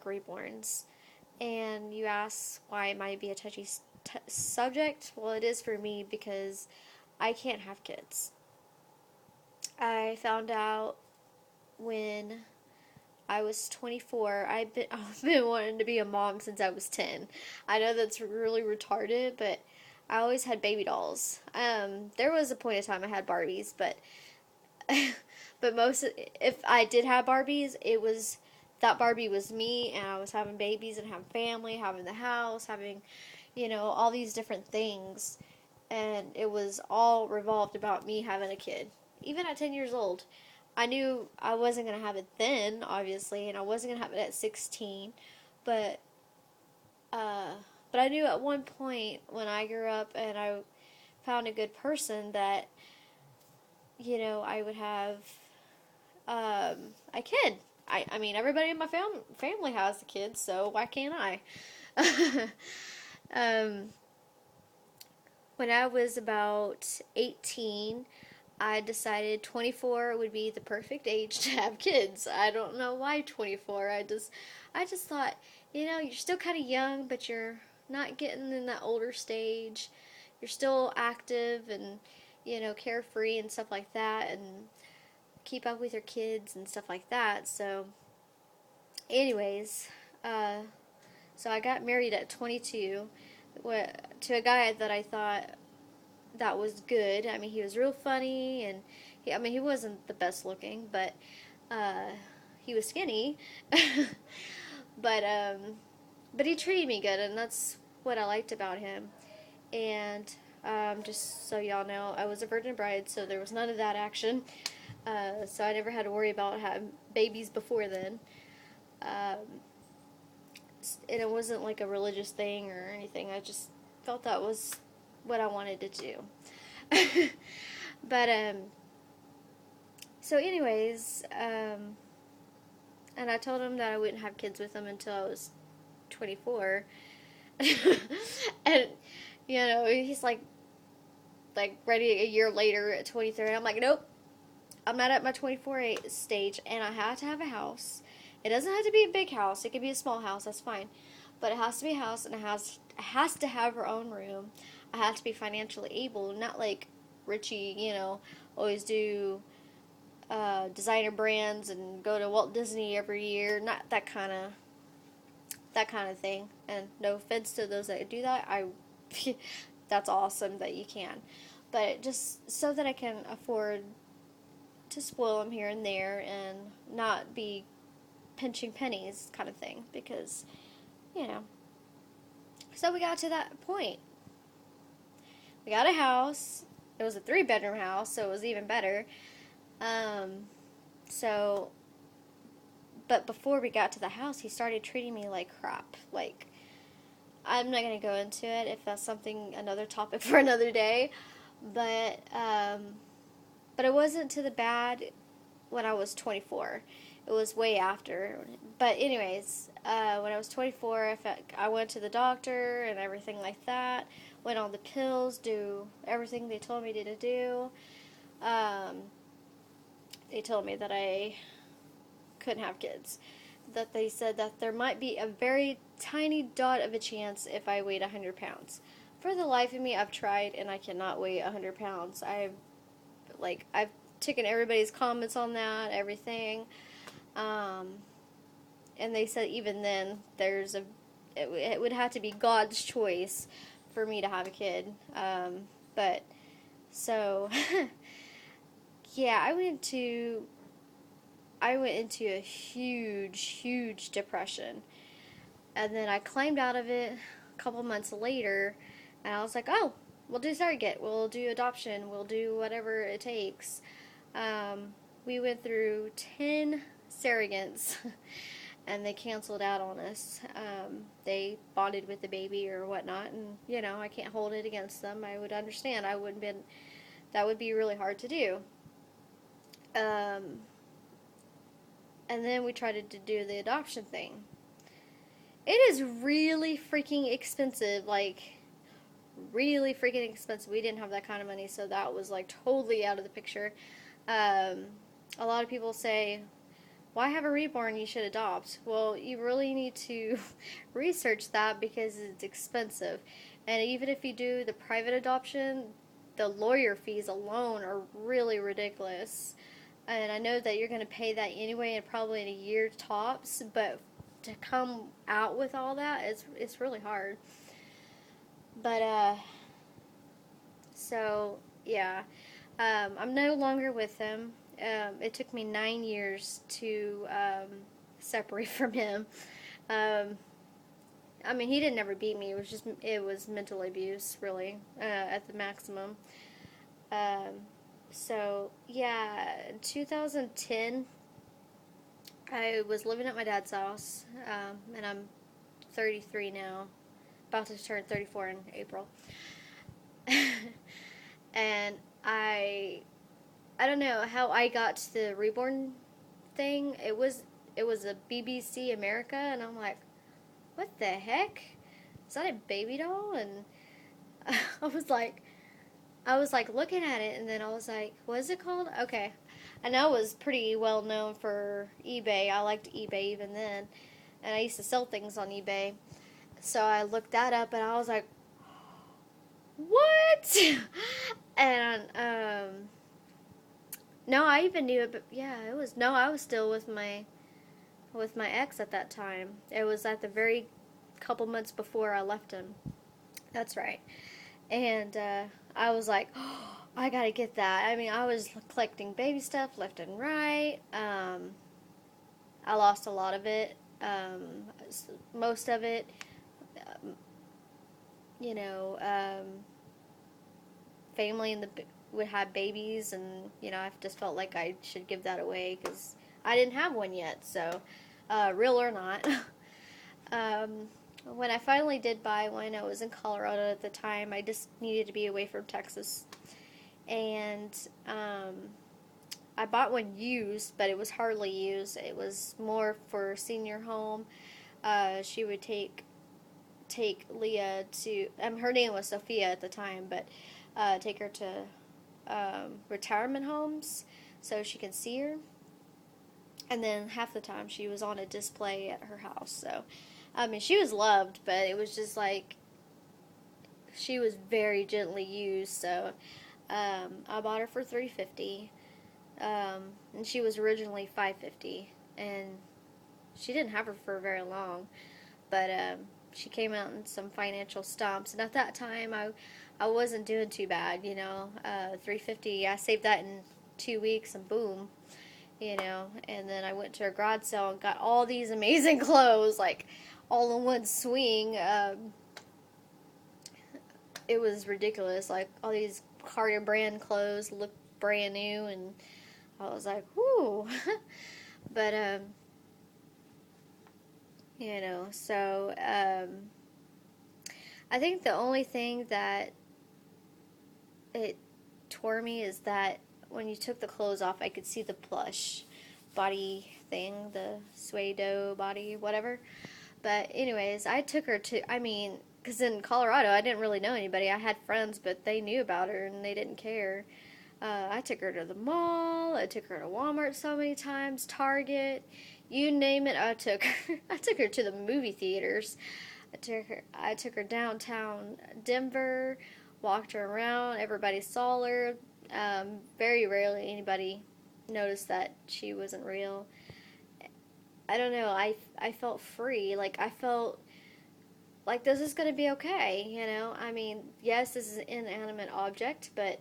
like Reborns. And you ask why it might be a touchy subject. Well, it is for me because I can't have kids. I found out when I was 24. I've been wanting to be a mom since I was 10. I know that's really retarded, but I always had baby dolls. There was a point in time I had Barbies, but but if I did have Barbies, it was that Barbie was me, and I was having babies and having family, having the house, having, all these different things, and it was all revolved about me having a kid. Even at 10 years old, I knew I wasn't gonna have it then, obviously, and I wasn't gonna have it at 16, but uh, but I knew at one point when I grew up and I found a good person that I would have a kid. I mean, everybody in my family has a kid, so why can't I? um, when I was about 18, I decided 24 would be the perfect age to have kids. I don't know why 24. I just thought, you're still kind of young, but you're not getting in that older stage. You're still active and, carefree and stuff like that, and keep up with your kids and stuff like that. So, anyways, uh, so I got married at 22 to a guy that I thought that was good. I mean, he was real funny, and he wasn't the best looking, but uh, he was skinny. but but he treated me good, and that's what I liked about him. And just so y'all know, I was a virgin bride, so there was none of that action. So I never had to worry about having babies before then. Um, and it wasn't like a religious thing or anything. I just felt that was what I wanted to do. but so anyways, and I told him that I wouldn't have kids with him until I was 24. And he's like ready a year later at 23. I'm like, nope, I'm not at my 24 stage, and I have to have a house. It doesn't have to be a big house. It could be a small house. That's fine. But it has to be a house, and it has to have her own room. I have to be financially able, not like Richie, always do designer brands and go to Walt Disney every year. Not that kind of thing. And no offense to those that do that. That's awesome that you can. But just so that I can afford to spoil them here and there and not be pinching pennies kind of thing, because so we got to that point. We got a house. It was a 3-bedroom house, so it was even better. So but before we got to the house, he started treating me like crap. Like, I'm not going to go into it if that's another topic for another day, but it wasn't to the bad when I was 24. It was way after. But anyways, when I was 24, I went to the doctor and everything like that. Went on the pills, do everything they told me to do. They told me that I couldn't have kids. That they said that there might be a very tiny dot of a chance if I weighed 100 pounds. For the life of me, I've tried and I cannot weigh 100 pounds. I've taken everybody's comments on that, everything. And they said even then, it would have to be God's choice for me to have a kid. But, so, yeah, I went into a huge, huge depression. And then I climbed out of it a couple months later, and I was like, oh, we'll do surrogate, we'll do adoption, we'll do whatever it takes. We went through 10 surrogates, and they canceled out on us. They bonded with the baby or whatnot, and, I can't hold it against them. I would understand. That would be really hard to do. And then we tried to do the adoption thing. It is really freaking expensive, really freaking expensive. We didn't have that kind of money, so that was, totally out of the picture. A lot of people say, why have a reborn? You should adopt. Well, you really need to research that because it's expensive. And even if you do the private adoption, the lawyer fees alone are really ridiculous. And I know that you're going to pay that anyway, and probably in a year tops, but to come out with all that, it's really hard. But so yeah, I'm no longer with him. It took me 9 years to separate from him. Um, I mean, he didn't ever beat me. It was mental abuse, really, at the maximum. Um, so yeah, in 2010, I was living at my dad's house, and I'm 33 now, about to turn 34 in April. And I don't know how I got to the reborn thing. It was a BBC America, and I'm like, what the heck? Is that a baby doll? And I was like, looking at it, and then I was like, what is it called? Okay, I know it was pretty well known for eBay. I liked eBay even then, and I used to sell things on eBay. So I looked that up, and I was like, what? And no, I even knew it, but yeah, it was no, I was still with my ex at that time. It was at the very couple months before I left him. That's right. And I was like, oh, I gotta get that. I mean, I was collecting baby stuff left and right. I lost a lot of it. Most of it, um, you know, family in the would have babies, and I just felt like I should give that away because I didn't have one yet. So, real or not. um, when I finally did buy one, I was in Colorado at the time. I just needed to be away from Texas, and I bought one used, but it was hardly used. It was more for senior home. She would take Leah to. Her name was Sophia at the time, but take her to retirement homes so she can see her. And then half the time she was on a display at her house. So, I mean, she was loved, but it was just like she was very gently used. So, I bought her for $350, and she was originally $550, and she didn't have her for very long, but she came out in some financial stumps, and at that time I wasn't doing too bad, $350. I saved that in 2 weeks, and boom, and then I went to a garage sale and got all these amazing clothes, like all in one swing. It was ridiculous, like all these Cartier brand clothes looked brand new, and I was like, whoo. But so I think the only thing that it tore me is that when you took the clothes off, I could see the plush body thing, the suede body, whatever. But anyways, I took her to, I mean, because in Colorado, I didn't really know anybody. I had friends, but they knew about her and they didn't care. I took her to the mall. I took her to Walmart so many times, Target, you name it. I took her. I took her to the movie theaters. I took her downtown Denver. Walked her around. Everybody saw her. Very rarely anybody noticed that she wasn't real. I don't know. I felt free. Like I felt like this is gonna be okay. I mean, yes, this is an inanimate object, but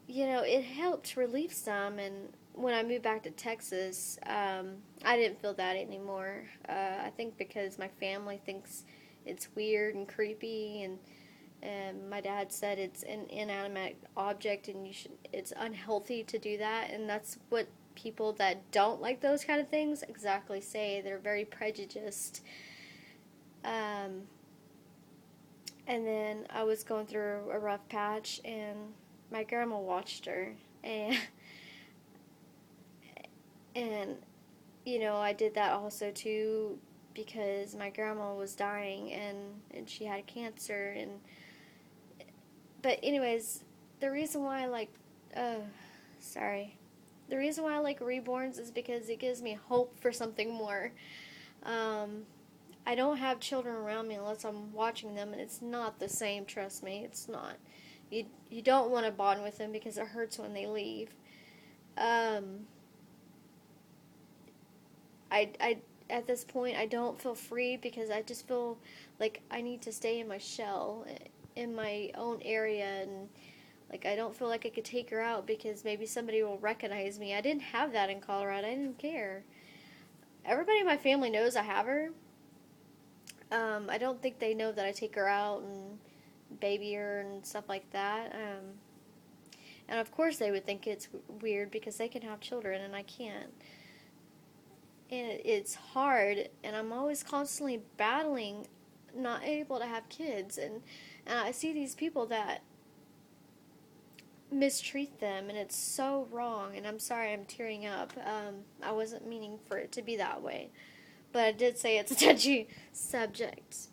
it helped relieve some. And when I moved back to Texas, I didn't feel that anymore. I think because my family thinks it's weird and creepy, and my dad said it's an inanimate object, and it's unhealthy to do that, and that's what people that don't like those kind of things exactly say. They're very prejudiced. And then I was going through a rough patch, and my grandma watched her, and I did that also too because my grandma was dying, and she had cancer. And but anyways, the reason why sorry, The reason why I like Reborns is because it gives me hope for something more. Um, I don't have children around me unless I'm watching them, and it's not the same. Trust me, it's not. You don't want to bond with them because it hurts when they leave. Um, I at this point I don't feel free because I just feel like I need to stay in my shell, in my own area, and like I don't feel like I could take her out because maybe somebody will recognize me. I didn't have that in Colorado. I didn't care. Everybody in my family knows I have her. I don't think they know that I take her out and baby her and stuff like that. And of course they would think it's weird because they can have children and I can't. And it's hard, and I'm always constantly battling not able to have kids. And I see these people that mistreat them, and it's so wrong. And I'm sorry, I'm tearing up. I wasn't meaning for it to be that way, but I did say it's a touchy subject.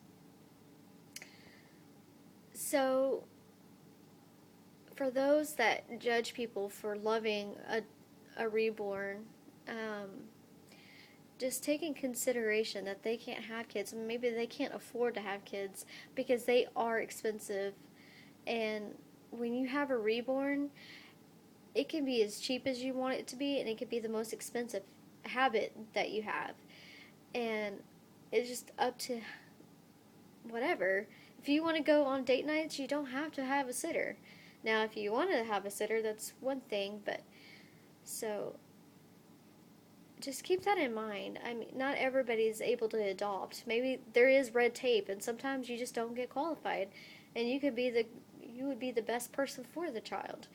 So, for those that judge people for loving a reborn, um, just take in consideration that they can't have kids. Maybe they can't afford to have kids because they are expensive. And when you have a reborn, it can be as cheap as you want it to be, and it could be the most expensive habit that you have. And it's just up to whatever. If you want to go on date nights, you don't have to have a sitter. Now, if you want to have a sitter, that's one thing, but so just keep that in mind. I mean, not everybody is able to adopt. Maybe there is red tape, and sometimes you just don't get qualified, and you would be the best person for the child.